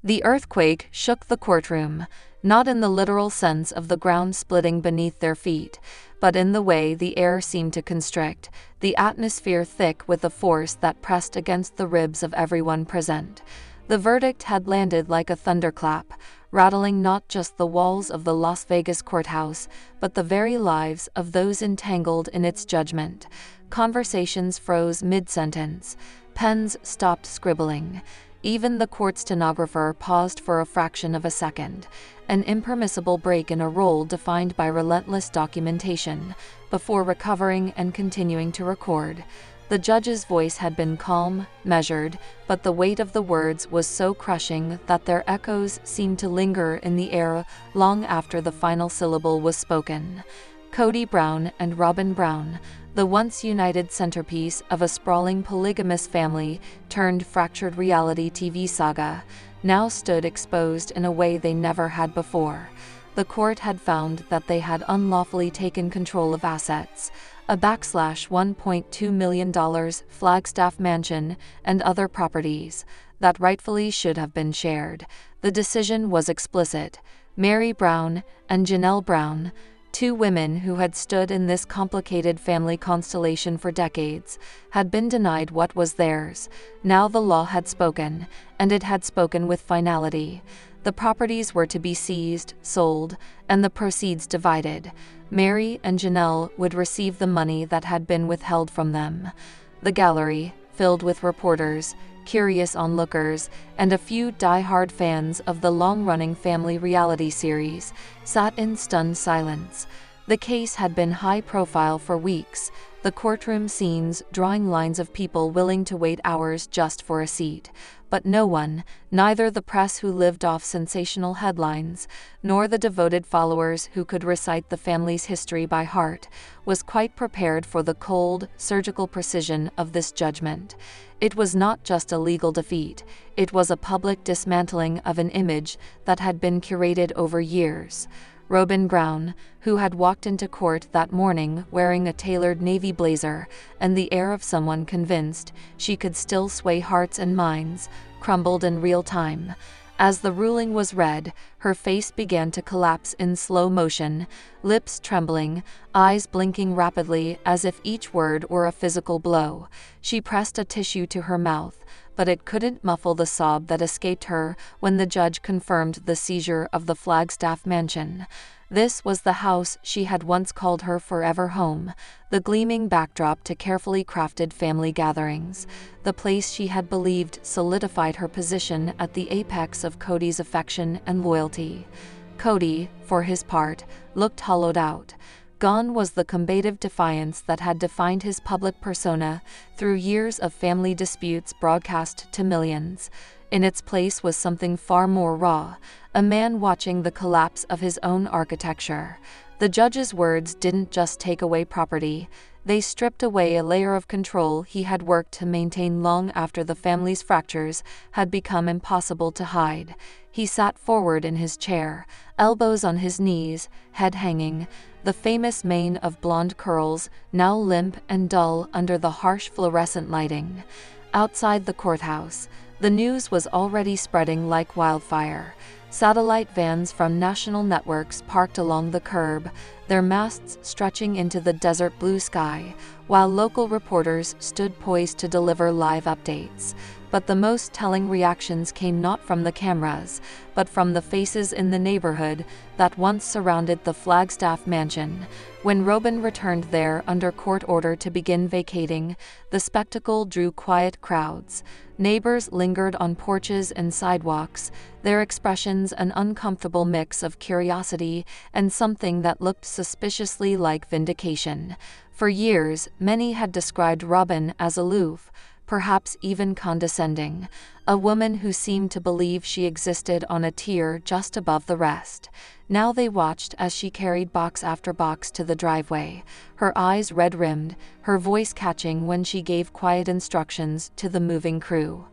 The earthquake shook the courtroom, not in the literal sense of the ground splitting beneath their feet, but in the way the air seemed to constrict, the atmosphere thick with a force that pressed against the ribs of everyone present. The verdict had landed like a thunderclap, rattling not just the walls of the Las Vegas courthouse, but the very lives of those entangled in its judgment. Conversations froze mid-sentence. Pens stopped scribbling. Even the court stenographer paused for a fraction of a second, an impermissible break in a role defined by relentless documentation, before recovering and continuing to record. The judge's voice had been calm, measured, but the weight of the words was so crushing that their echoes seemed to linger in the air long after the final syllable was spoken. Kody Brown and Robyn Brown, the once united centerpiece of a sprawling polygamous family turned fractured reality TV saga, now stood exposed in a way they never had before. The court had found that they had unlawfully taken control of assets, a $1.2 million Flagstaff mansion and other properties that rightfully should have been shared. The decision was explicit. Meri Brown and Janelle Brown, two women who had stood in this complicated family constellation for decades, had been denied what was theirs. Now the law had spoken, and it had spoken with finality. The properties were to be seized, sold, and the proceeds divided. Meri and Janelle would receive the money that had been withheld from them. The gallery, filled with reporters, curious onlookers, and a few die-hard fans of the long-running family reality series, sat in stunned silence. The case had been high-profile for weeks, the courtroom scenes drawing lines of people willing to wait hours just for a seat. But no one, neither the press who lived off sensational headlines, nor the devoted followers who could recite the family's history by heart, was quite prepared for the cold, surgical precision of this judgment. It was not just a legal defeat, it was a public dismantling of an image that had been curated over years. Robyn Brown, who had walked into court that morning wearing a tailored navy blazer and the air of someone convinced she could still sway hearts and minds, crumbled in real time. As the ruling was read, her face began to collapse in slow motion, lips trembling, eyes blinking rapidly as if each word were a physical blow. She pressed a tissue to her mouth, but it couldn't muffle the sob that escaped her when the judge confirmed the seizure of the Flagstaff mansion. This was the house she had once called her forever home, the gleaming backdrop to carefully crafted family gatherings, the place she had believed solidified her position at the apex of Kody's affection and loyalty. Kody, for his part, looked hollowed out. Gone was the combative defiance that had defined his public persona through years of family disputes broadcast to millions. In its place was something far more raw, a man watching the collapse of his own architecture. The judge's words didn't just take away property, they stripped away a layer of control he had worked to maintain long after the family's fractures had become impossible to hide. He sat forward in his chair, elbows on his knees, head hanging, the famous mane of blonde curls now limp and dull under the harsh fluorescent lighting. Outside the courthouse, the news was already spreading like wildfire. Satellite vans from national networks parked along the curb, their masts stretching into the desert blue sky, while local reporters stood poised to deliver live updates. But the most telling reactions came not from the cameras, but from the faces in the neighborhood that once surrounded the Flagstaff mansion. When Robyn returned there under court order to begin vacating, the spectacle drew quiet crowds. Neighbors lingered on porches and sidewalks, their expressions an uncomfortable mix of curiosity and something that looked suspiciously like vindication. For years, many had described Robyn as aloof, perhaps even condescending, a woman who seemed to believe she existed on a tier just above the rest. Now they watched as she carried box after box to the driveway, her eyes red-rimmed, her voice catching when she gave quiet instructions to the moving crew.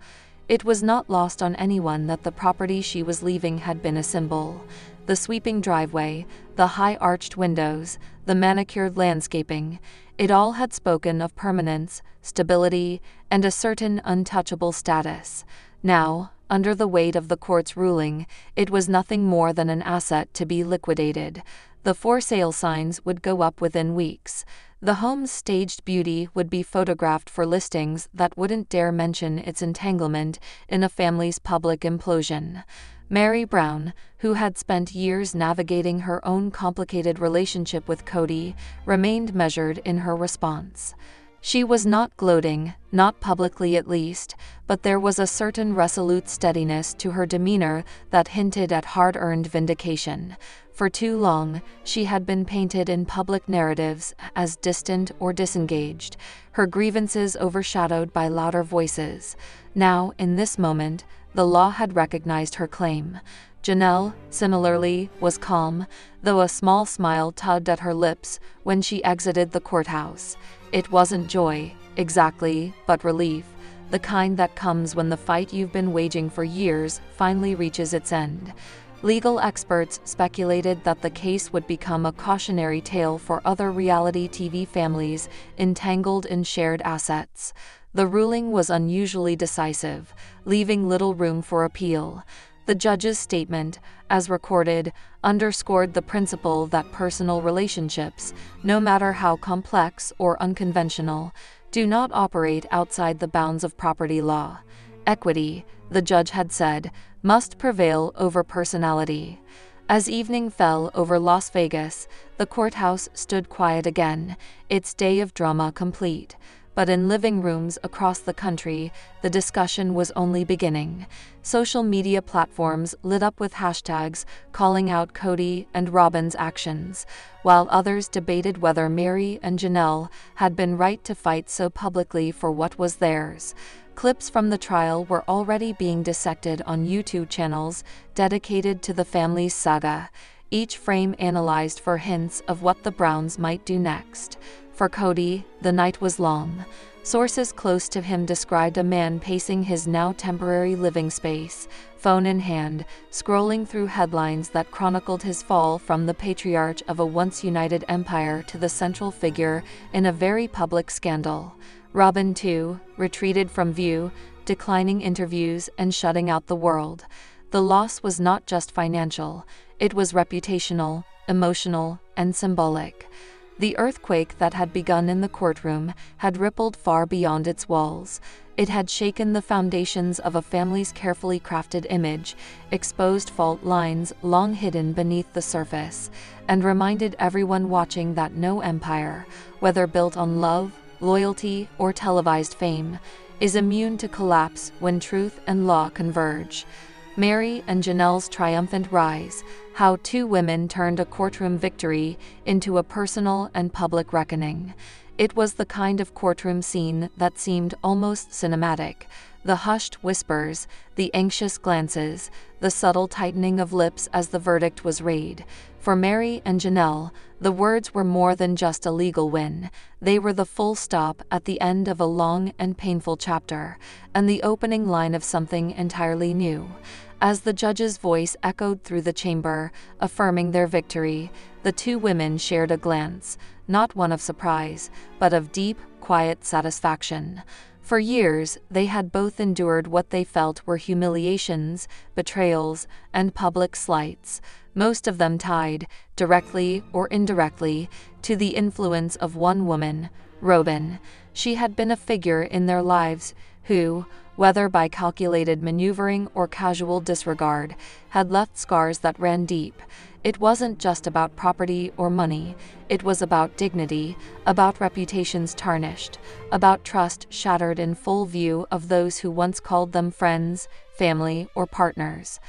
It was not lost on anyone that the property she was leaving had been a symbol. The sweeping driveway, the high-arched windows, the manicured landscaping, it all had spoken of permanence, stability, and a certain untouchable status. Now, under the weight of the court's ruling, it was nothing more than an asset to be liquidated. The for sale signs would go up within weeks. The home's staged beauty would be photographed for listings that wouldn't dare mention its entanglement in a family's public implosion. Meri Brown, who had spent years navigating her own complicated relationship with Kody, remained measured in her response. She was not gloating, not publicly at least, but there was a certain resolute steadiness to her demeanor that hinted at hard-earned vindication. For too long, she had been painted in public narratives as distant or disengaged, her grievances overshadowed by louder voices. Now, in this moment, the law had recognized her claim. Janelle, similarly, was calm, though a small smile tugged at her lips when she exited the courthouse. It wasn't joy, exactly, but relief, the kind that comes when the fight you've been waging for years finally reaches its end. Legal experts speculated that the case would become a cautionary tale for other reality TV families entangled in shared assets. The ruling was unusually decisive, leaving little room for appeal. The judge's statement, as recorded, underscored the principle that personal relationships, no matter how complex or unconventional, do not operate outside the bounds of property law. Equity, the judge had said, must prevail over personality. As evening fell over Las Vegas, the courthouse stood quiet again, its day of drama complete. But in living rooms across the country, the discussion was only beginning. Social media platforms lit up with hashtags calling out Kody and Robyn's actions, while others debated whether Meri and Janelle had been right to fight so publicly for what was theirs. Clips from the trial were already being dissected on YouTube channels dedicated to the family's saga, each frame analyzed for hints of what the Browns might do next. For Kody, the night was long. Sources close to him described a man pacing his now temporary living space, phone in hand, scrolling through headlines that chronicled his fall from the patriarch of a once united empire to the central figure in a very public scandal. Robyn, too, retreated from view, declining interviews and shutting out the world. The loss was not just financial, it was reputational, emotional, and symbolic. The earthquake that had begun in the courtroom had rippled far beyond its walls. It had shaken the foundations of a family's carefully crafted image, exposed fault lines long hidden beneath the surface, and reminded everyone watching that no empire, whether built on love, loyalty, or televised fame, is immune to collapse when truth and law converge. Meri and Janelle's triumphant rise, how two women turned a courtroom victory into a personal and public reckoning. It was the kind of courtroom scene that seemed almost cinematic. The hushed whispers, the anxious glances, the subtle tightening of lips as the verdict was read. For Meri and Janelle, the words were more than just a legal win. They were the full stop at the end of a long and painful chapter, and the opening line of something entirely new. As the judge's voice echoed through the chamber, affirming their victory, the two women shared a glance, not one of surprise, but of deep, quiet satisfaction. For years, they had both endured what they felt were humiliations, betrayals, and public slights, most of them tied, directly or indirectly, to the influence of one woman, Robyn. She had been a figure in their lives who, whether by calculated maneuvering or casual disregard, had left scars that ran deep. It wasn't just about property or money, it was about dignity, about reputations tarnished, about trust shattered in full view of those who once called them friends, family, or partners.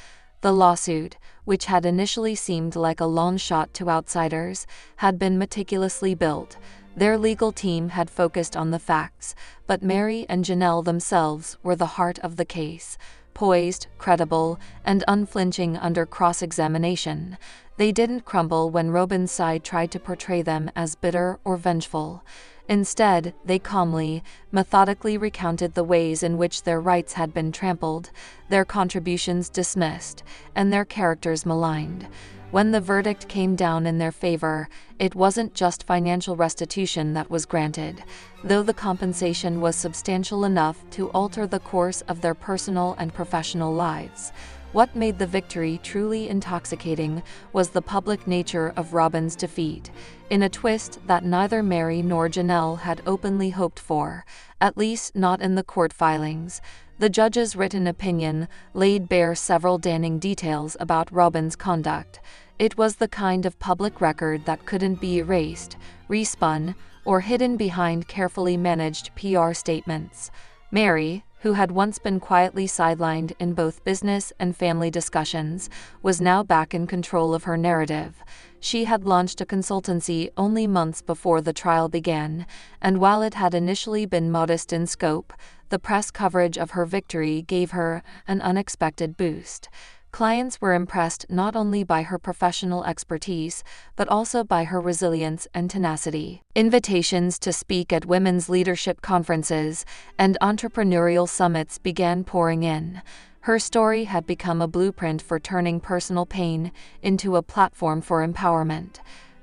The lawsuit, which had initially seemed like a long shot to outsiders, had been meticulously built. Their legal team had focused on the facts, but Meri and Janelle themselves were the heart of the case, poised, credible, and unflinching under cross-examination. They didn't crumble when Robyn's side tried to portray them as bitter or vengeful. Instead, they calmly, methodically recounted the ways in which their rights had been trampled, their contributions dismissed, and their characters maligned. When the verdict came down in their favor, it wasn't just financial restitution that was granted, though the compensation was substantial enough to alter the course of their personal and professional lives. What made the victory truly intoxicating was the public nature of Robyn's defeat, in a twist that neither Meri nor Janelle had openly hoped for, at least not in the court filings. The judge's written opinion laid bare several damning details about Robyn's conduct. It was the kind of public record that couldn't be erased, respun, or hidden behind carefully managed PR statements. Meri, who had once been quietly sidelined in both business and family discussions, was now back in control of her narrative. She had launched a consultancy only months before the trial began, and while it had initially been modest in scope, the press coverage of her victory gave her an unexpected boost. Clients were impressed not only by her professional expertise, but also by her resilience and tenacity. Invitations to speak at women's leadership conferences and entrepreneurial summits began pouring in. Her story had become a blueprint for turning personal pain into a platform for empowerment.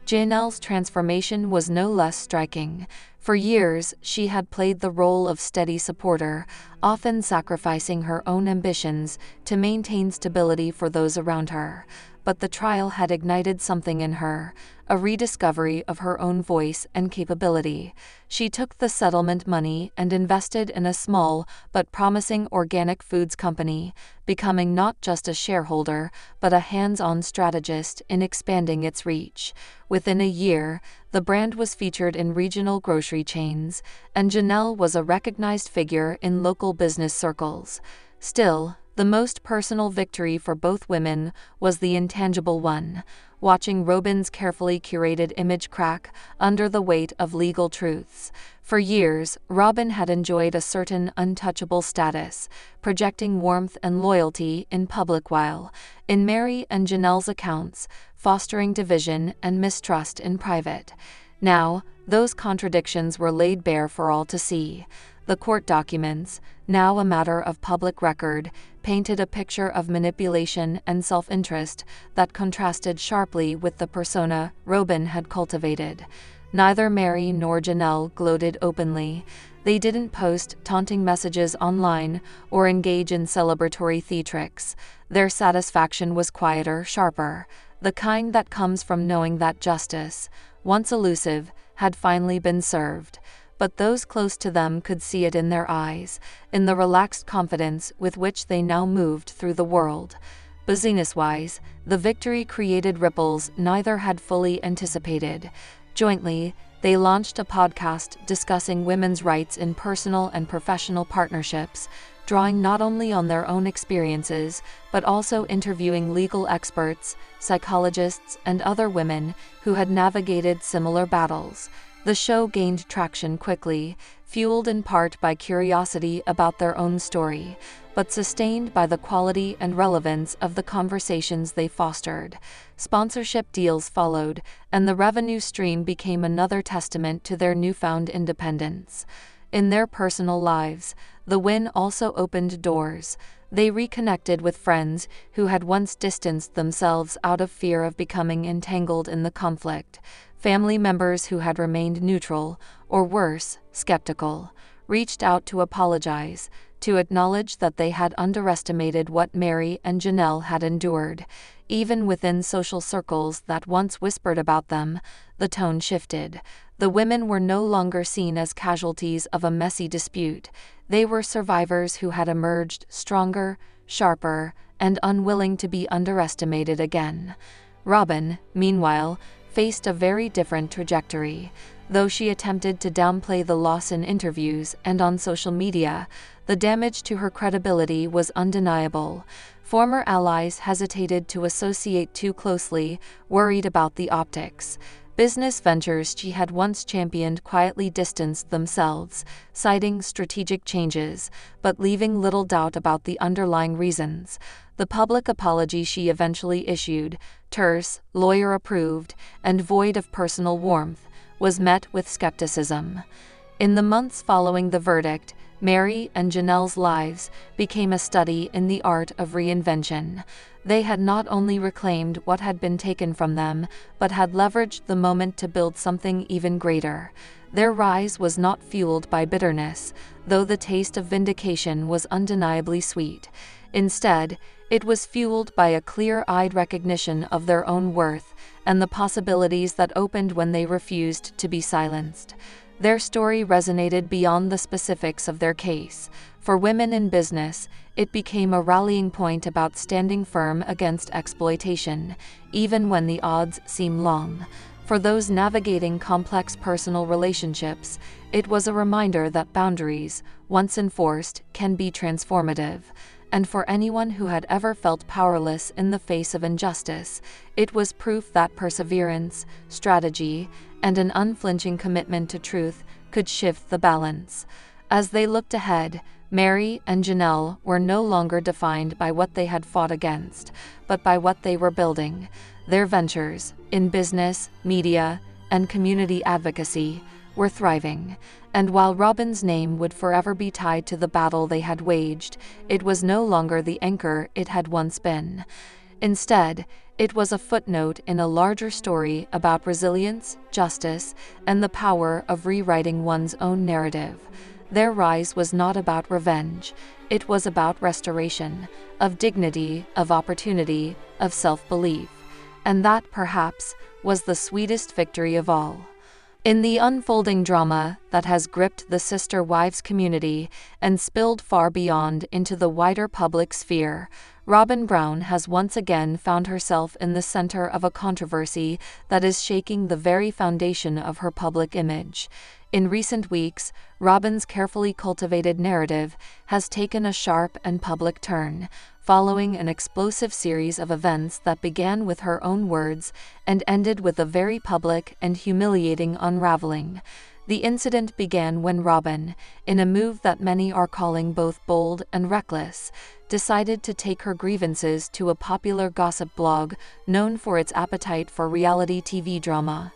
Janelle's transformation was no less striking. For years, she had played the role of steady supporter, often sacrificing her own ambitions to maintain stability for those around her. But the trial had ignited something in her, a rediscovery of her own voice and capability. She took the settlement money and invested in a small but promising organic foods company, becoming not just a shareholder, but a hands-on strategist in expanding its reach. Within a year, the brand was featured in regional grocery chains, and Janelle was a recognized figure in local business circles. Still, the most personal victory for both women was the intangible one, watching Robyn's carefully curated image crack under the weight of legal truths. For years, Robyn had enjoyed a certain untouchable status, projecting warmth and loyalty in public while, in Meri and Janelle's accounts, fostering division and mistrust in private. Now, those contradictions were laid bare for all to see. The court documents, now a matter of public record, painted a picture of manipulation and self-interest that contrasted sharply with the persona Robyn had cultivated. Neither Meri nor Janelle gloated openly. They didn't post taunting messages online or engage in celebratory theatrics. Their satisfaction was quieter, sharper, the kind that comes from knowing that justice, once elusive, had finally been served. But those close to them could see it in their eyes, in the relaxed confidence with which they now moved through the world. Business-wise, the victory created ripples neither had fully anticipated. Jointly, they launched a podcast discussing women's rights in personal and professional partnerships, drawing not only on their own experiences, but also interviewing legal experts, psychologists, and other women who had navigated similar battles. The show gained traction quickly, fueled in part by curiosity about their own story, but sustained by the quality and relevance of the conversations they fostered. Sponsorship deals followed, and the revenue stream became another testament to their newfound independence. In their personal lives, the win also opened doors. They reconnected with friends who had once distanced themselves out of fear of becoming entangled in the conflict. Family members who had remained neutral, or worse, skeptical, reached out to apologize, to acknowledge that they had underestimated what Meri and Janelle had endured. Even within social circles that once whispered about them, the tone shifted. The women were no longer seen as casualties of a messy dispute. They were survivors who had emerged stronger, sharper, and unwilling to be underestimated again. Robyn, meanwhile, faced a very different trajectory. Though she attempted to downplay the loss in interviews and on social media, the damage to her credibility was undeniable. Former allies hesitated to associate too closely, worried about the optics. Business ventures she had once championed quietly distanced themselves, citing strategic changes, but leaving little doubt about the underlying reasons. The public apology she eventually issued, terse, lawyer-approved, and void of personal warmth, was met with skepticism. In the months following the verdict, Meri and Janelle's lives became a study in the art of reinvention. They had not only reclaimed what had been taken from them, but had leveraged the moment to build something even greater. Their rise was not fueled by bitterness, though the taste of vindication was undeniably sweet. Instead, it was fueled by a clear-eyed recognition of their own worth and the possibilities that opened when they refused to be silenced. Their story resonated beyond the specifics of their case. For women in business, it became a rallying point about standing firm against exploitation, even when the odds seemed long. For those navigating complex personal relationships, it was a reminder that boundaries, once enforced, can be transformative. And for anyone who had ever felt powerless in the face of injustice, it was proof that perseverance, strategy, and an unflinching commitment to truth could shift the balance. As they looked ahead, Meri and Janelle were no longer defined by what they had fought against, but by what they were building. Their ventures, in business, media, and community advocacy, were thriving. And while Robyn's name would forever be tied to the battle they had waged, it was no longer the anchor it had once been. Instead, it was a footnote in a larger story about resilience, justice, and the power of rewriting one's own narrative. Their rise was not about revenge. It was about restoration, of dignity, of opportunity, of self-belief. And that, perhaps, was the sweetest victory of all. In the unfolding drama that has gripped the sister wives community and spilled far beyond into the wider public sphere, Robyn Brown has once again found herself in the center of a controversy that is shaking the very foundation of her public image. In recent weeks, Robyn's carefully cultivated narrative has taken a sharp and public turn, following an explosive series of events that began with her own words and ended with a very public and humiliating unraveling. The incident began when Robyn, in a move that many are calling both bold and reckless, decided to take her grievances to a popular gossip blog known for its appetite for reality TV drama.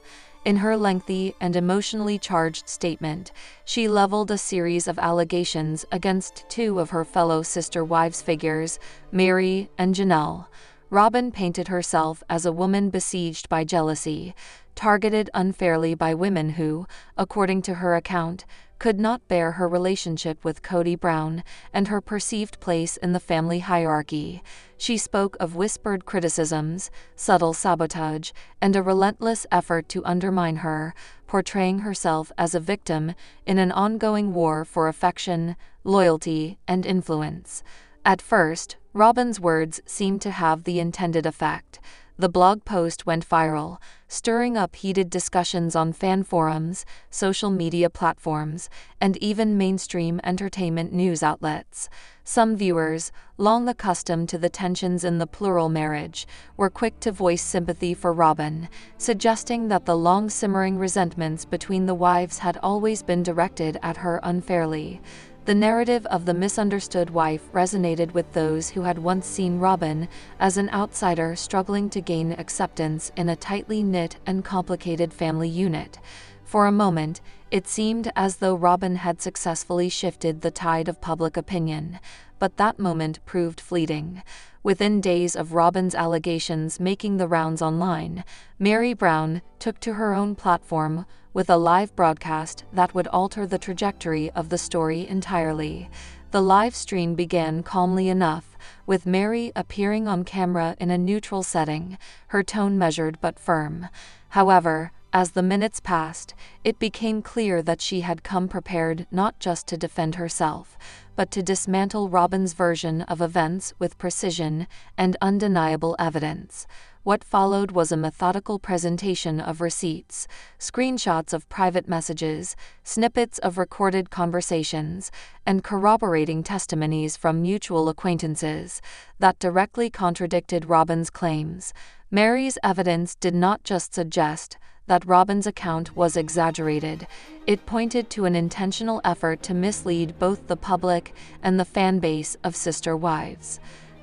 In her lengthy and emotionally charged statement, she leveled a series of allegations against two of her fellow sister wives figures, Meri and Janelle. Robyn painted herself as a woman besieged by jealousy, targeted unfairly by women who, according to her account, could not bear her relationship with Kody Brown and her perceived place in the family hierarchy. She spoke of whispered criticisms, subtle sabotage, and a relentless effort to undermine her, portraying herself as a victim in an ongoing war for affection, loyalty, and influence. At first, Robyn's words seemed to have the intended effect. The blog post went viral, stirring up heated discussions on fan forums, social media platforms, and even mainstream entertainment news outlets. Some viewers, long accustomed to the tensions in the plural marriage, were quick to voice sympathy for Robyn, suggesting that the long-simmering resentments between the wives had always been directed at her unfairly. The narrative of the misunderstood wife resonated with those who had once seen Robyn as an outsider struggling to gain acceptance in a tightly knit and complicated family unit. For a moment, it seemed as though Robyn had successfully shifted the tide of public opinion, but that moment proved fleeting. Within days of Robyn's allegations making the rounds online, Meri Brown took to her own platform with a live broadcast that would alter the trajectory of the story entirely. The live stream began calmly enough, with Meri appearing on camera in a neutral setting, her tone measured but firm. However, as the minutes passed, it became clear that she had come prepared not just to defend herself, but to dismantle Robyn's version of events with precision and undeniable evidence. What followed was a methodical presentation of receipts, screenshots of private messages, snippets of recorded conversations, and corroborating testimonies from mutual acquaintances that directly contradicted Robyn's claims. Meri's evidence did not just suggest that Robyn's account was exaggerated. It pointed to an intentional effort to mislead both the public and the fan base of sister wives.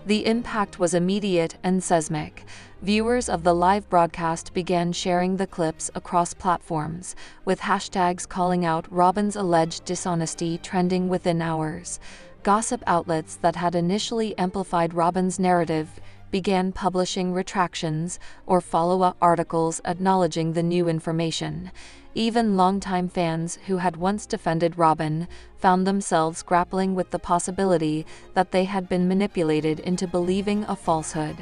The impact was immediate and seismic. Viewers of the live broadcast began sharing the clips across platforms, with hashtags calling out Robyn's alleged dishonesty trending within hours. Gossip outlets that had initially amplified Robyn's narrative began publishing retractions or follow-up articles acknowledging the new information. Even longtime fans who had once defended Robyn found themselves grappling with the possibility that they had been manipulated into believing a falsehood.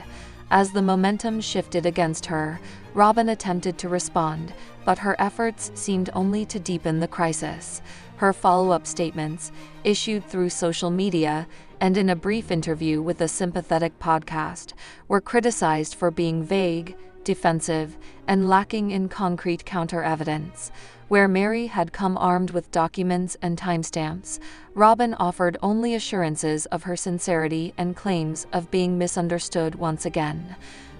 As the momentum shifted against her, Robyn attempted to respond, but her efforts seemed only to deepen the crisis. Her follow-up statements, issued through social media and in a brief interview with a sympathetic podcast, were criticized for being vague, defensive, and lacking in concrete counter-evidence. Where Meri had come armed with documents and timestamps, Robyn offered only assurances of her sincerity and claims of being misunderstood once again.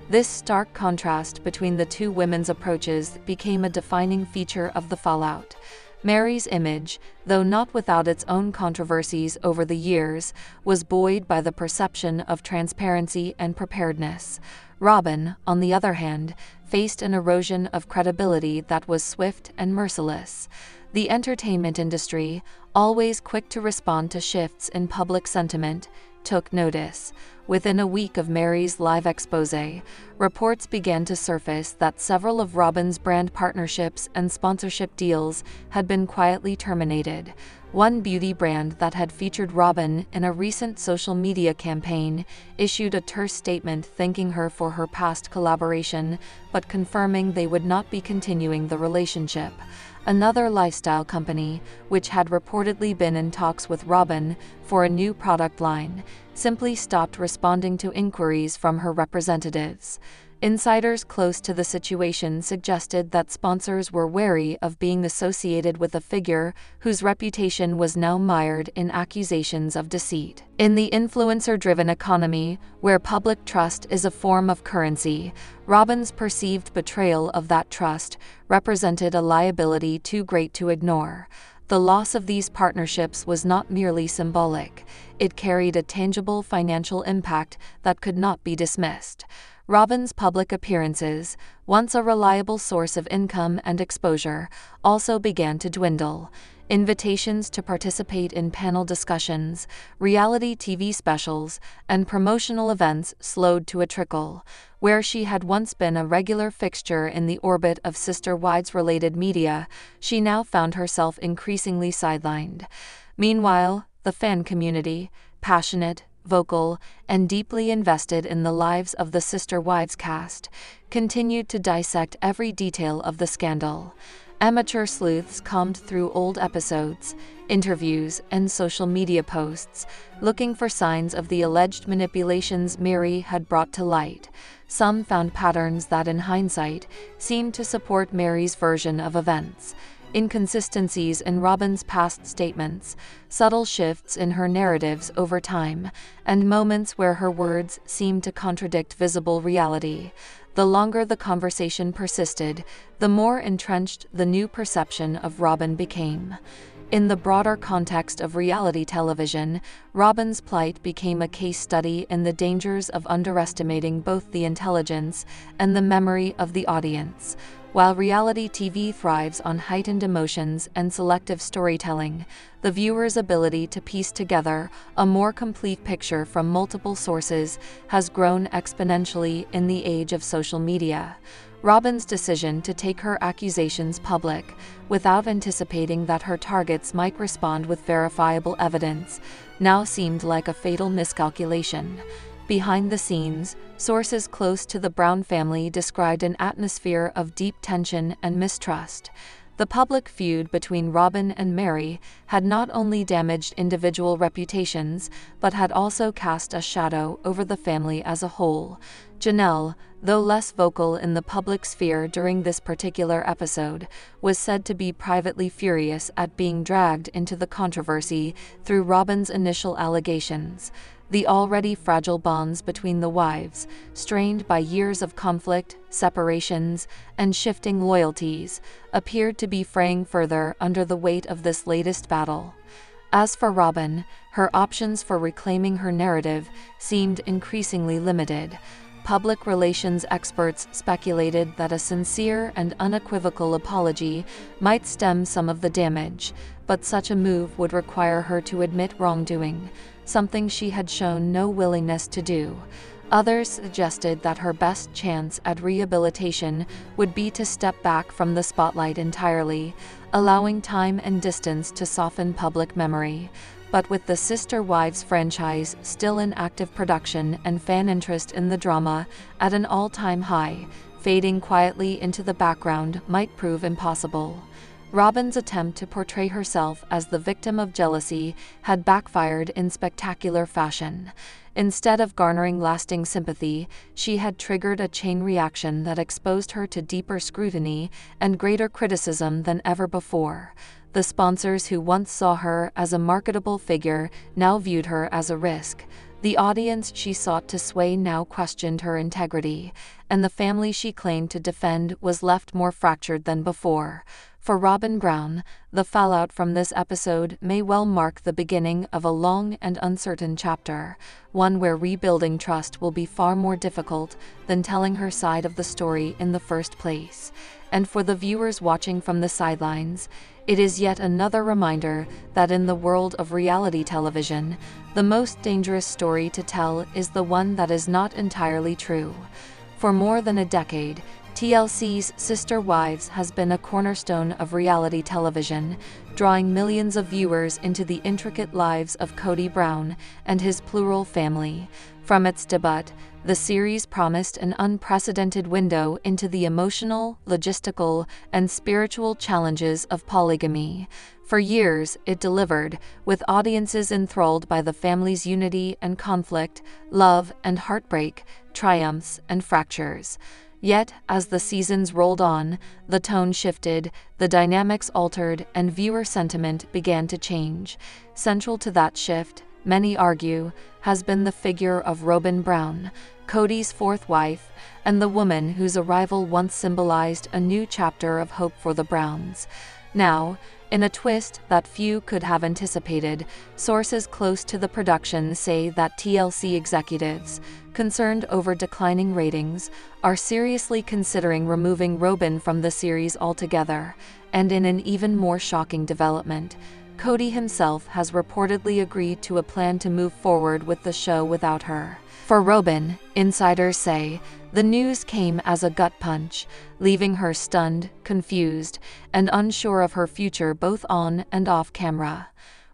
This stark contrast between the two women's approaches became a defining feature of the fallout. Meri's image, though not without its own controversies over the years, was buoyed by the perception of transparency and preparedness. Robyn, on the other hand, faced an erosion of credibility that was swift and merciless. The entertainment industry, always quick to respond to shifts in public sentiment, took notice. Within a week of Meri's live exposé, reports began to surface that several of Robyn's brand partnerships and sponsorship deals had been quietly terminated. One beauty brand that had featured Robyn in a recent social media campaign issued a terse statement thanking her for her past collaboration, but confirming they would not be continuing the relationship. Another lifestyle company, which had reportedly been in talks with Robyn for a new product line, simply stopped responding to inquiries from her representatives. Insiders close to the situation suggested that sponsors were wary of being associated with a figure whose reputation was now mired in accusations of deceit. In the influencer-driven economy, where public trust is a form of currency, Robyn's perceived betrayal of that trust represented a liability too great to ignore. The loss of these partnerships was not merely symbolic. It carried a tangible financial impact that could not be dismissed. Robyn's public appearances, once a reliable source of income and exposure, also began to dwindle. Invitations to participate in panel discussions, reality TV specials, and promotional events slowed to a trickle. Where she had once been a regular fixture in the orbit of sister wives-related media, she now found herself increasingly sidelined. Meanwhile, the fan community, passionate, vocal, and deeply invested in the lives of the Sister Wives cast, continued to dissect every detail of the scandal. Amateur sleuths combed through old episodes, interviews, and social media posts, looking for signs of the alleged manipulations Meri had brought to light. Some found patterns that, in hindsight, seemed to support Meri's version of events. Inconsistencies in Robyn's past statements, subtle shifts in her narratives over time, and moments where her words seemed to contradict visible reality. The longer the conversation persisted, the more entrenched the new perception of Robyn became. In the broader context of reality television, Robyn's plight became a case study in the dangers of underestimating both the intelligence and the memory of the audience. While reality TV thrives on heightened emotions and selective storytelling, the viewer's ability to piece together a more complete picture from multiple sources has grown exponentially in the age of social media. Robyn's decision to take her accusations public, without anticipating that her targets might respond with verifiable evidence, now seemed like a fatal miscalculation. Behind the scenes, sources close to the Brown family described an atmosphere of deep tension and mistrust. The public feud between Robyn and Meri had not only damaged individual reputations, but had also cast a shadow over the family as a whole. Janelle, though less vocal in the public sphere during this particular episode, was said to be privately furious at being dragged into the controversy through Robyn's initial allegations. The already fragile bonds between the wives, strained by years of conflict, separations, and shifting loyalties, appeared to be fraying further under the weight of this latest battle. As for Robyn, her options for reclaiming her narrative seemed increasingly limited. Public relations experts speculated that a sincere and unequivocal apology might stem some of the damage, but such a move would require her to admit wrongdoing, something she had shown no willingness to do. Others suggested that her best chance at rehabilitation would be to step back from the spotlight entirely, allowing time and distance to soften public memory. But with the Sister Wives franchise still in active production and fan interest in the drama at an all-time high, fading quietly into the background might prove impossible. Robyn's attempt to portray herself as the victim of jealousy had backfired in spectacular fashion. Instead of garnering lasting sympathy, she had triggered a chain reaction that exposed her to deeper scrutiny and greater criticism than ever before. The sponsors who once saw her as a marketable figure now viewed her as a risk. The audience she sought to sway now questioned her integrity, and the family she claimed to defend was left more fractured than before. For Robyn Brown, the fallout from this episode may well mark the beginning of a long and uncertain chapter, one where rebuilding trust will be far more difficult than telling her side of the story in the first place. And for the viewers watching from the sidelines, it is yet another reminder that in the world of reality television, the most dangerous story to tell is the one that is not entirely true. For more than a decade, TLC's Sister Wives has been a cornerstone of reality television, drawing millions of viewers into the intricate lives of Kody Brown and his plural family. From its debut, the series promised an unprecedented window into the emotional, logistical, and spiritual challenges of polygamy. For years, it delivered, with audiences enthralled by the family's unity and conflict, love and heartbreak, triumphs and fractures. Yet, as the seasons rolled on, the tone shifted, the dynamics altered, and viewer sentiment began to change. Central to that shift, many argue, has been the figure of Robyn Brown, Kody's fourth wife, and the woman whose arrival once symbolized a new chapter of hope for the Browns. Now, in a twist that few could have anticipated, sources close to the production say that TLC executives, concerned over declining ratings, are seriously considering removing Robyn from the series altogether. And in an even more shocking development, Kody himself has reportedly agreed to a plan to move forward with the show without her. For Robyn, insiders say, the news came as a gut punch, leaving her stunned, confused, and unsure of her future both on and off camera.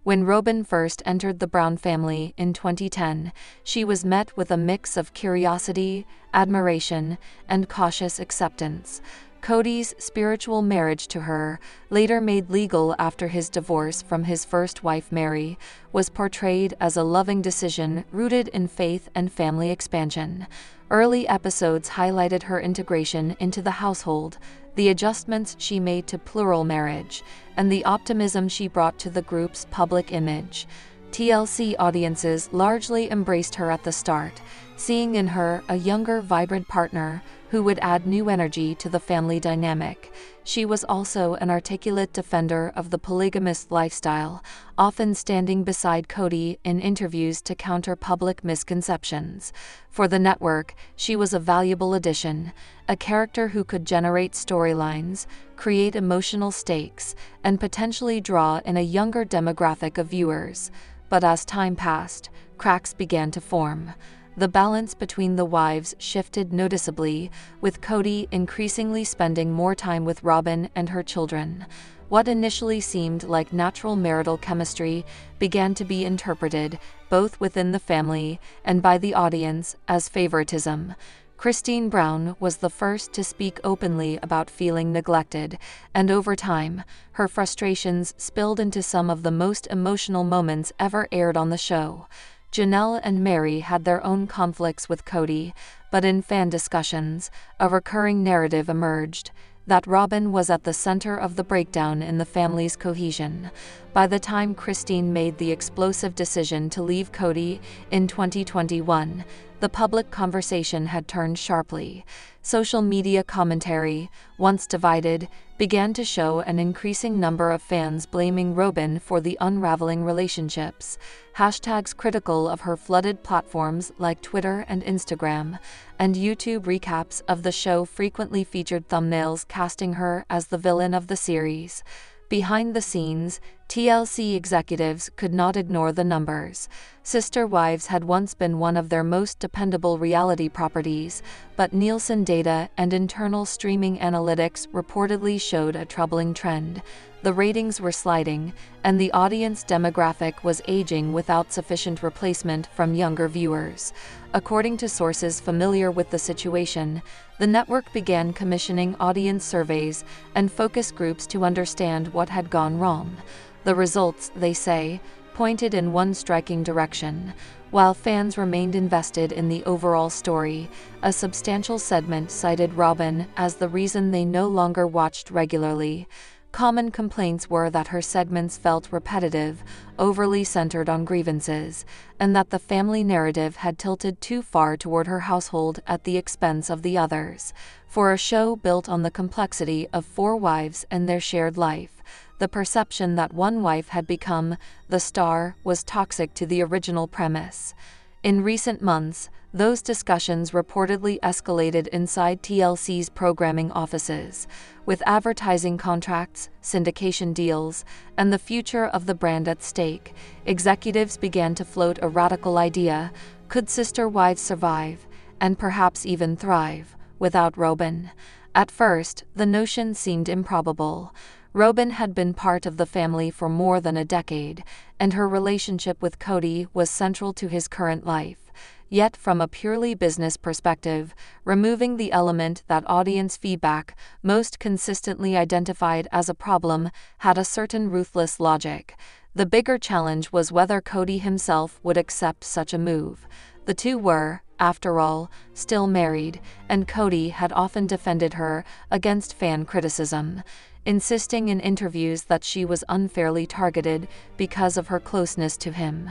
When Robyn first entered the Brown family in 2010, she was met with a mix of curiosity, admiration, and cautious acceptance. Kody's spiritual marriage to her, later made legal after his divorce from his first wife Meri, was portrayed as a loving decision rooted in faith and family expansion. Early episodes highlighted her integration into the household, the adjustments she made to plural marriage, and the optimism she brought to the group's public image. TLC audiences largely embraced her at the start, seeing in her a younger, vibrant partner who would add new energy to the family dynamic. She was also an articulate defender of the polygamous lifestyle, often standing beside Kody in interviews to counter public misconceptions. For the network, she was a valuable addition, a character who could generate storylines, create emotional stakes, and potentially draw in a younger demographic of viewers. But as time passed, cracks began to form. The balance between the wives shifted noticeably, with Kody increasingly spending more time with Robyn and her children. What initially seemed like natural marital chemistry began to be interpreted, both within the family and by the audience, as favoritism. Christine Brown was the first to speak openly about feeling neglected, and over time, her frustrations spilled into some of the most emotional moments ever aired on the show. Janelle and Meri had their own conflicts with Kody, but in fan discussions, a recurring narrative emerged that Robyn was at the center of the breakdown in the family's cohesion. By the time Christine made the explosive decision to leave Kody in 2021, the public conversation had turned sharply. Social media commentary, once divided, began to show an increasing number of fans blaming Robyn for the unraveling relationships. Hashtags critical of her flooded platforms like Twitter and Instagram, and YouTube recaps of the show frequently featured thumbnails casting her as the villain of the series. Behind the scenes, TLC executives could not ignore the numbers. Sister Wives had once been one of their most dependable reality properties, but Nielsen data and internal streaming analytics reportedly showed a troubling trend. The ratings were sliding, and the audience demographic was aging without sufficient replacement from younger viewers. According to sources familiar with the situation, the network began commissioning audience surveys and focus groups to understand what had gone wrong. The results, they say, pointed in one striking direction. While fans remained invested in the overall story, a substantial segment cited Robyn as the reason they no longer watched regularly. Common complaints were that her segments felt repetitive, overly centered on grievances, and that the family narrative had tilted too far toward her household at the expense of the others. For a show built on the complexity of 4 wives and their shared life, the perception that one wife had become the star was toxic to the original premise. In recent months, those discussions reportedly escalated inside TLC's programming offices. With advertising contracts, syndication deals, and the future of the brand at stake, executives began to float a radical idea: could Sister Wives survive, and perhaps even thrive, without Robyn? At first, the notion seemed improbable. Robyn had been part of the family for more than a decade, and her relationship with Kody was central to his current life. Yet from a purely business perspective, removing the element that audience feedback most consistently identified as a problem had a certain ruthless logic. The bigger challenge was whether Kody himself would accept such a move. The two were, after all, still married, and Kody had often defended her against fan criticism, insisting in interviews that she was unfairly targeted because of her closeness to him.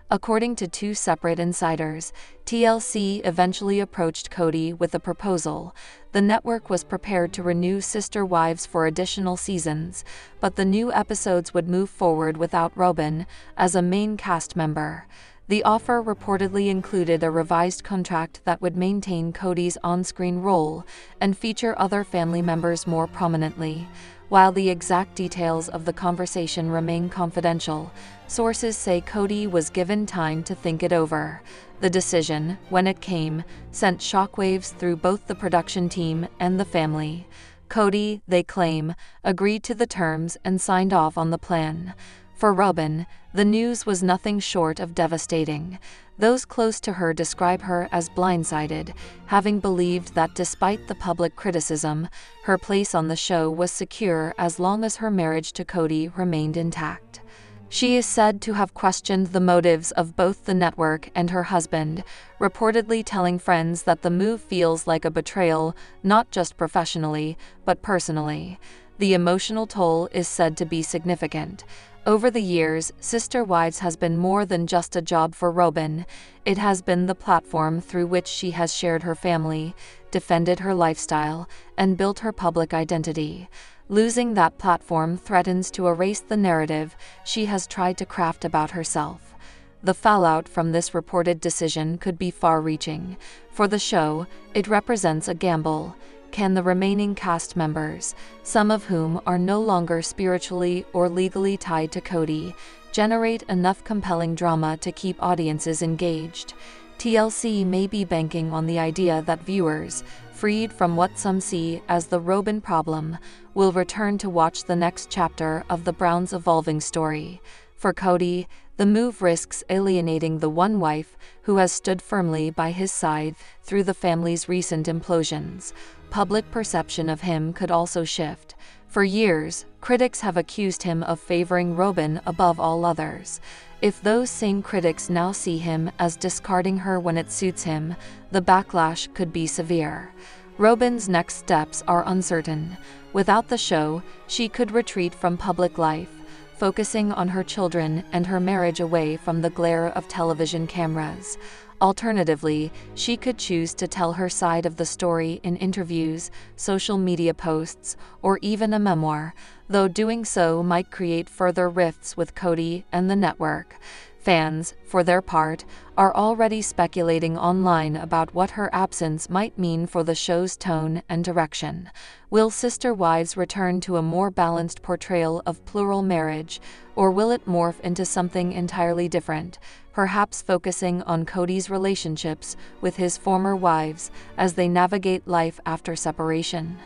According to 2 separate insiders, TLC eventually approached Kody with a proposal. The network was prepared to renew Sister Wives for additional seasons, but the new episodes would move forward without Robyn as a main cast member. The offer reportedly included a revised contract that would maintain Kody's on-screen role and feature other family members more prominently. While the exact details of the conversation remain confidential, sources say Kody was given time to think it over. The decision, when it came, sent shockwaves through both the production team and the family. Kody, they claim, agreed to the terms and signed off on the plan. For Robyn, the news was nothing short of devastating. Those close to her describe her as blindsided, having believed that despite the public criticism, her place on the show was secure as long as her marriage to Kody remained intact. She is said to have questioned the motives of both the network and her husband, reportedly telling friends that the move feels like a betrayal, not just professionally, but personally. The emotional toll is said to be significant. Over the years, Sister Wives has been more than just a job for Robyn. It has been the platform through which she has shared her family, defended her lifestyle, and built her public identity. Losing that platform threatens to erase the narrative she has tried to craft about herself. The fallout from this reported decision could be far-reaching. For the show, it represents a gamble. Can the remaining cast members, some of whom are no longer spiritually or legally tied to Kody, generate enough compelling drama to keep audiences engaged? TLC may be banking on the idea that viewers, freed from what some see as the Robyn problem, will return to watch the next chapter of the Browns' evolving story. For Kody, the move risks alienating the one wife who has stood firmly by his side through the family's recent implosions. Public perception of him could also shift. For years, critics have accused him of favoring Robyn above all others. If those same critics now see him as discarding her when it suits him, the backlash could be severe. Robyn's next steps are uncertain. Without the show, she could retreat from public life, focusing on her children and her marriage away from the glare of television cameras. Alternatively, she could choose to tell her side of the story in interviews, social media posts, or even a memoir, though doing so might create further rifts with Kody and the network. Fans, for their part, are already speculating online about what her absence might mean for the show's tone and direction. Will Sister Wives return to a more balanced portrayal of plural marriage, or will it morph into something entirely different, perhaps focusing on Kody's relationships with his former wives as they navigate life after separation?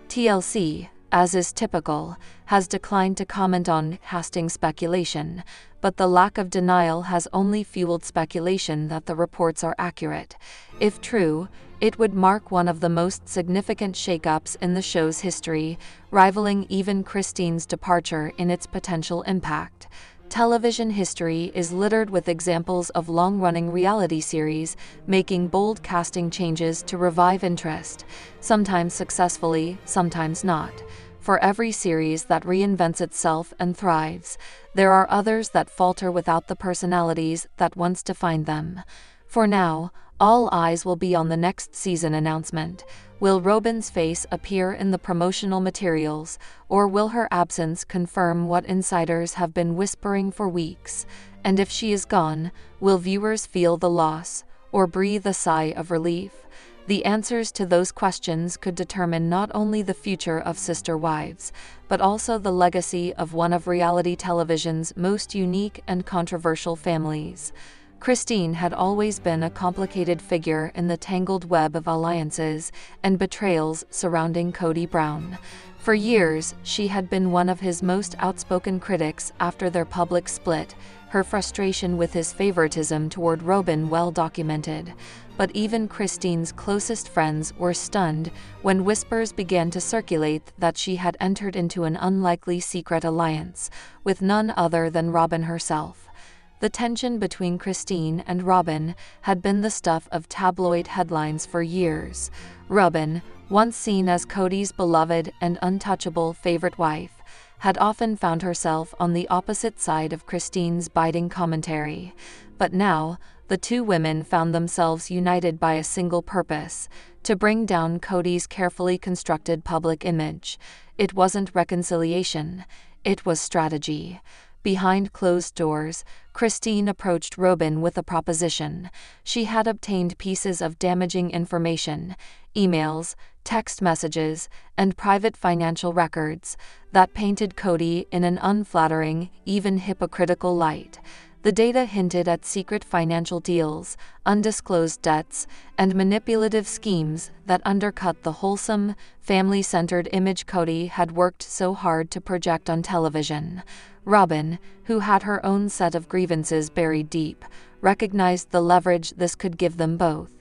TLC, as is typical, has declined to comment on casting speculation, but the lack of denial has only fueled speculation that the reports are accurate. If true, it would mark one of the most significant shakeups in the show's history, rivaling even Christine's departure in its potential impact. Television history is littered with examples of long-running reality series making bold casting changes to revive interest, sometimes successfully, sometimes not. For every series that reinvents itself and thrives, there are others that falter without the personalities that once defined them. For now, all eyes will be on the next season announcement. Will Robyn's face appear in the promotional materials, or will her absence confirm what insiders have been whispering for weeks? And if she is gone, will viewers feel the loss, or breathe a sigh of relief? The answers to those questions could determine not only the future of Sister Wives, but also the legacy of one of reality television's most unique and controversial families. Christine had always been a complicated figure in the tangled web of alliances and betrayals surrounding Kody Brown. For years, she had been one of his most outspoken critics after their public split, her frustration with his favoritism toward Robyn well documented. But even Christine's closest friends were stunned when whispers began to circulate that she had entered into an unlikely secret alliance with none other than Robyn herself. The tension between Christine and Robyn had been the stuff of tabloid headlines for years. Robyn, once seen as Kody's beloved and untouchable favorite wife, had often found herself on the opposite side of Christine's biting commentary. But now, the two women found themselves united by a single purpose: to bring down Kody's carefully constructed public image. It wasn't reconciliation, it was strategy. Behind closed doors, Christine approached Robyn with a proposition. She had obtained pieces of damaging information, emails, text messages, and private financial records that painted Kody in an unflattering, even hypocritical light. The data hinted at secret financial deals, undisclosed debts, and manipulative schemes that undercut the wholesome, family-centered image Kody had worked so hard to project on television. Robyn, who had her own set of grievances buried deep, recognized the leverage this could give them both.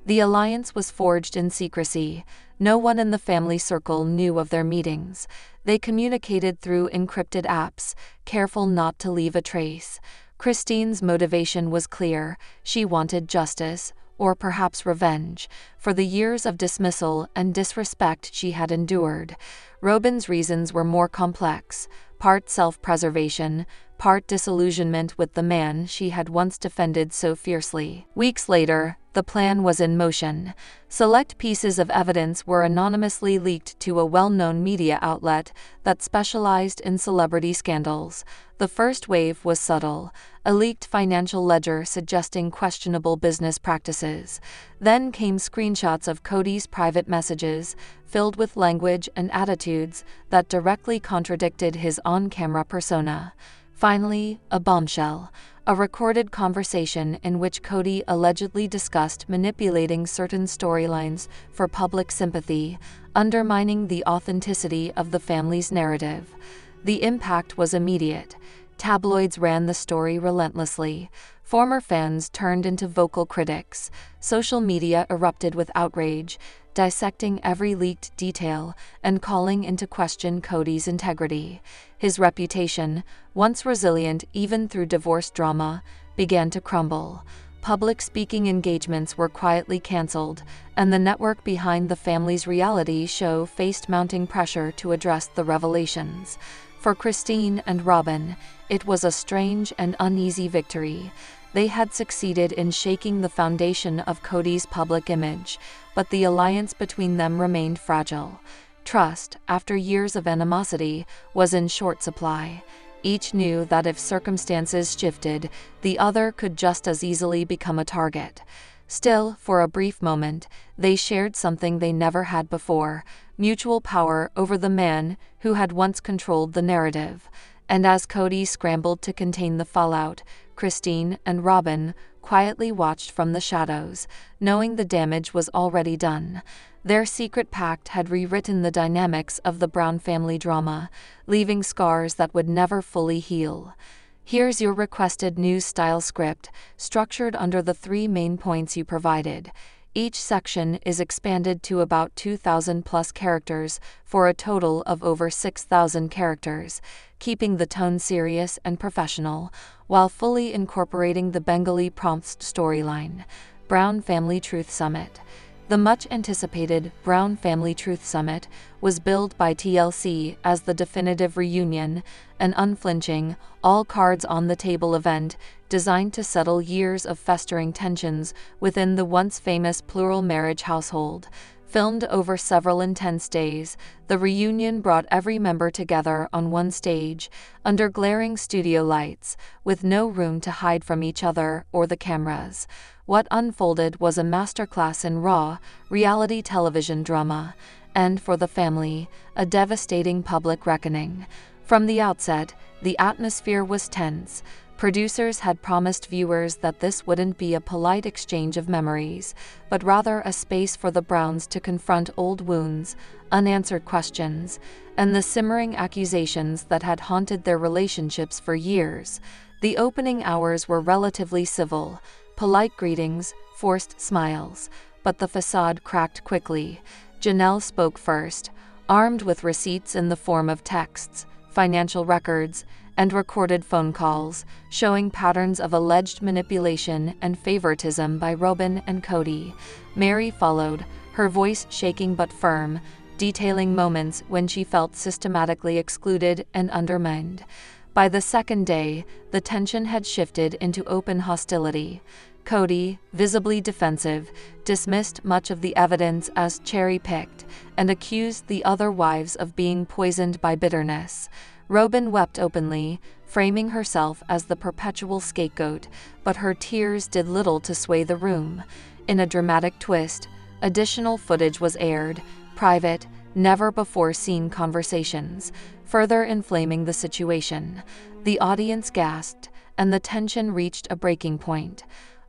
The alliance was forged in secrecy. No one in the family circle knew of their meetings. They communicated through encrypted apps, careful not to leave a trace. Christine's motivation was clear. She wanted justice, or perhaps revenge, for the years of dismissal and disrespect she had endured. Robyn's reasons were more complex, part self-preservation, part disillusionment with the man she had once defended so fiercely. Weeks later, the plan was in motion. Select pieces of evidence were anonymously leaked to a well-known media outlet that specialized in celebrity scandals. The first wave was subtle, a leaked financial ledger suggesting questionable business practices. Then came screenshots of Kody's private messages, filled with language and attitudes that directly contradicted his on-camera persona. Finally, a bombshell, a recorded conversation in which Kody allegedly discussed manipulating certain storylines for public sympathy, undermining the authenticity of the family's narrative. The impact was immediate. Tabloids ran the story relentlessly. Former fans turned into vocal critics. Social media erupted with outrage, dissecting every leaked detail and calling into question Kody's integrity. His reputation, once resilient even through divorce drama, began to crumble. Public speaking engagements were quietly canceled, and the network behind the family's reality show faced mounting pressure to address the revelations. For Christine and Robyn, it was a strange and uneasy victory. They had succeeded in shaking the foundation of Kody's public image, but the alliance between them remained fragile. Trust, after years of animosity, was in short supply. Each knew that if circumstances shifted, the other could just as easily become a target. Still, for a brief moment, they shared something they never had before: mutual power over the man who had once controlled the narrative. And as Kody scrambled to contain the fallout, Christine and Robyn quietly watched from the shadows, knowing the damage was already done. Their secret pact had rewritten the dynamics of the Brown family drama, leaving scars that would never fully heal. Here's your requested news-style script, structured under the 3 main points you provided. Each section is expanded to about 2,000 plus characters for a total of over 6,000 characters, keeping the tone serious and professional, while fully incorporating the Bengali prompts storyline. Brown Family Truth Summit. The much-anticipated Brown Family Truth Summit was billed by TLC as the definitive reunion, an unflinching, all-cards-on-the-table event designed to settle years of festering tensions within the once-famous plural marriage household. Filmed over several intense days, the reunion brought every member together on one stage, under glaring studio lights, with no room to hide from each other or the cameras. What unfolded was a masterclass in raw, reality television drama, and for the family, a devastating public reckoning. From the outset, the atmosphere was tense. Producers had promised viewers that this wouldn't be a polite exchange of memories, but rather a space for the Browns to confront old wounds, unanswered questions, and the simmering accusations that had haunted their relationships for years. The opening hours were relatively civil, polite greetings, forced smiles, but the facade cracked quickly. Janelle spoke first, armed with receipts in the form of texts, financial records, and recorded phone calls, showing patterns of alleged manipulation and favoritism by Robyn and Kody. Meri followed, her voice shaking but firm, detailing moments when she felt systematically excluded and undermined. By the second day, the tension had shifted into open hostility. Kody, visibly defensive, dismissed much of the evidence as cherry-picked and accused the other wives of being poisoned by bitterness. Robyn wept openly, framing herself as the perpetual scapegoat, but her tears did little to sway the room. In a dramatic twist, additional footage was aired, private, never-before-seen conversations, further inflaming the situation. The audience gasped, and the tension reached a breaking point.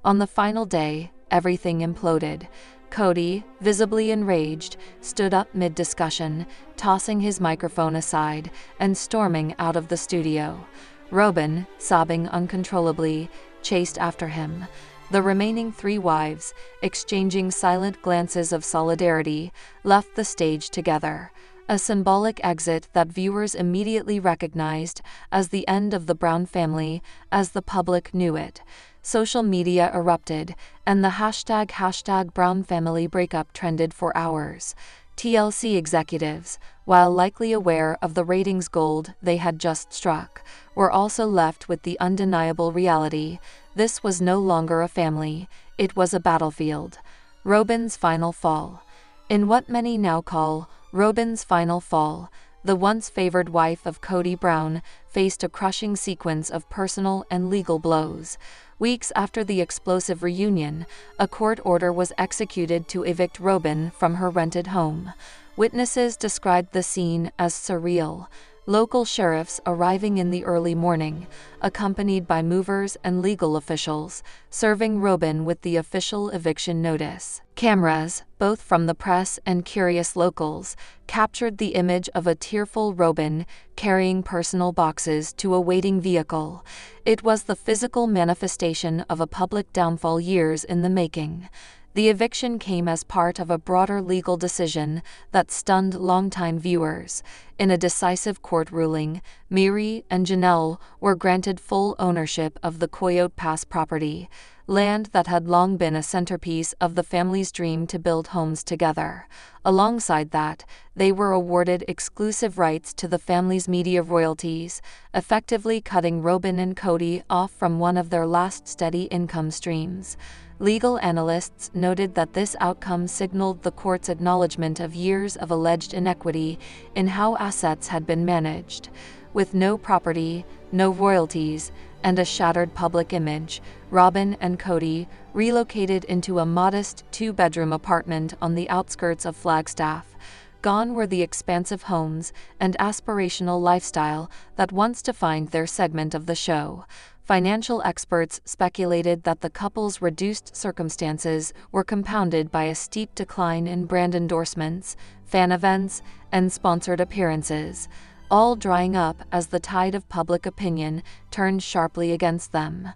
On the final day, everything imploded. Kody, visibly enraged, stood up mid-discussion, tossing his microphone aside and storming out of the studio. Robyn, sobbing uncontrollably, chased after him. The remaining 3 wives, exchanging silent glances of solidarity, left the stage together. A symbolic exit that viewers immediately recognized as the end of the Brown family as the public knew it. Social media erupted, and the hashtag Brown family breakup trended for hours. TLC executives, while likely aware of the ratings gold they had just struck, were also left with the undeniable reality: this was no longer a family, it was a battlefield. Robyn's final fall. In what many now call Robyn's final fall, the once favored wife of Kody Brown faced a crushing sequence of personal and legal blows. Weeks after the explosive reunion, a court order was executed to evict Robyn from her rented home. Witnesses described the scene as surreal. Local sheriffs arriving in the early morning, accompanied by movers and legal officials, serving Robyn with the official eviction notice. Cameras, both from the press and curious locals, captured the image of a tearful Robyn carrying personal boxes to a waiting vehicle. It was the physical manifestation of a public downfall years in the making. The eviction came as part of a broader legal decision that stunned longtime viewers. In a decisive court ruling, Meri and Janelle were granted full ownership of the Coyote Pass property, land that had long been a centerpiece of the family's dream to build homes together. Alongside that, they were awarded exclusive rights to the family's media royalties, effectively cutting Robyn and Kody off from one of their last steady income streams. Legal analysts noted that this outcome signaled the court's acknowledgement of years of alleged inequity in how assets had been managed. With no property, no royalties, and a shattered public image, Robyn and Kody relocated into a modest two-bedroom apartment on the outskirts of Flagstaff. Gone were the expansive homes and aspirational lifestyle that once defined their segment of the show. Financial experts speculated that the couple's reduced circumstances were compounded by a steep decline in brand endorsements, fan events, and sponsored appearances, all drying up as the tide of public opinion turned sharply against them.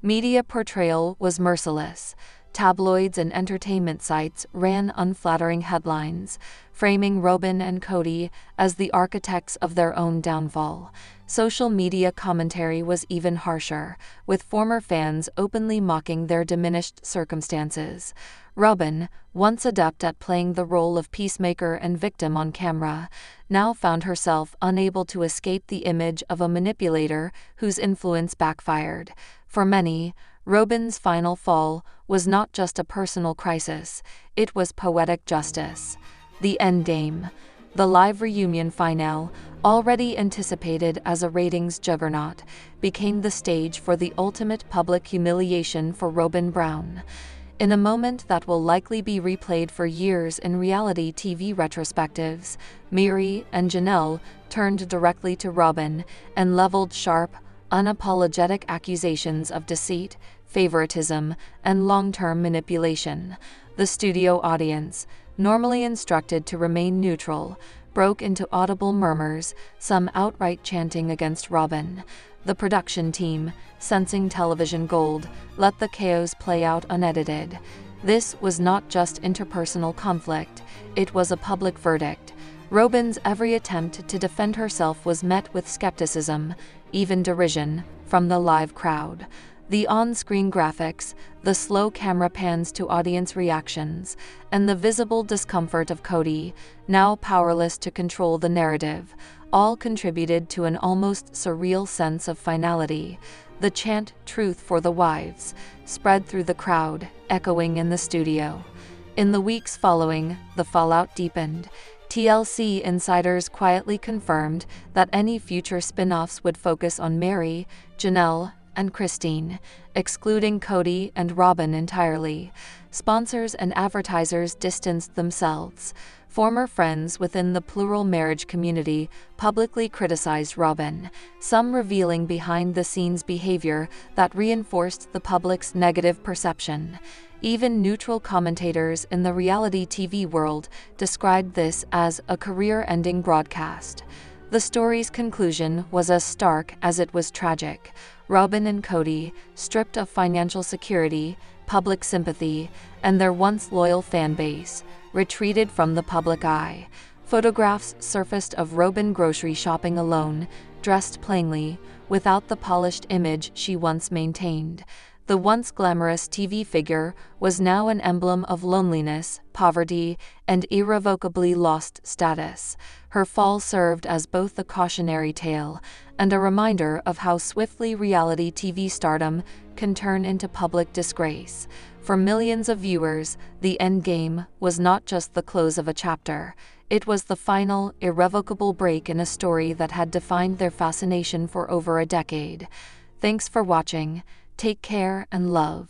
Media portrayal was merciless. Tabloids and entertainment sites ran unflattering headlines, framing Robyn and Kody as the architects of their own downfall. Social media commentary was even harsher, with former fans openly mocking their diminished circumstances. Robyn, once adept at playing the role of peacemaker and victim on camera, now found herself unable to escape the image of a manipulator whose influence backfired. For many, Robyn's final fall was not just a personal crisis, it was poetic justice. The endgame. The live reunion finale, already anticipated as a ratings juggernaut, became the stage for the ultimate public humiliation for Robyn Brown. In a moment that will likely be replayed for years in reality TV retrospectives, Meri and Janelle turned directly to Robyn and leveled sharp, unapologetic accusations of deceit, favoritism, and long-term manipulation. The studio audience, normally instructed to remain neutral, broke into audible murmurs, some outright chanting against Robyn. The production team, sensing television gold, let the chaos play out unedited. This was not just interpersonal conflict, it was a public verdict. Robyn's every attempt to defend herself was met with skepticism, even derision, from the live crowd. The on-screen graphics, the slow camera pans to audience reactions, and the visible discomfort of Kody, now powerless to control the narrative, all contributed to an almost surreal sense of finality. The chant, "Truth for the Wives," spread through the crowd, echoing in the studio. In the weeks following, the fallout deepened. TLC insiders quietly confirmed that any future spin-offs would focus on Meri, Janelle, and Christine, excluding Kody and Robyn entirely. Sponsors and advertisers distanced themselves. Former friends within the plural marriage community publicly criticized Robyn, some revealing behind-the-scenes behavior that reinforced the public's negative perception. Even neutral commentators in the reality TV world described this as a career-ending broadcast. The story's conclusion was as stark as it was tragic. Robyn and Kody, stripped of financial security, public sympathy, and their once loyal fan base, retreated from the public eye. Photographs surfaced of Robyn grocery shopping alone, dressed plainly, without the polished image she once maintained. The once glamorous TV figure was now an emblem of loneliness, poverty, and irrevocably lost status. Her fall served as both a cautionary tale and a reminder of how swiftly reality TV stardom can turn into public disgrace. For millions of viewers, the endgame was not just the close of a chapter. It was the final, irrevocable break in a story that had defined their fascination for over a decade. Thanks for watching. Take care and love.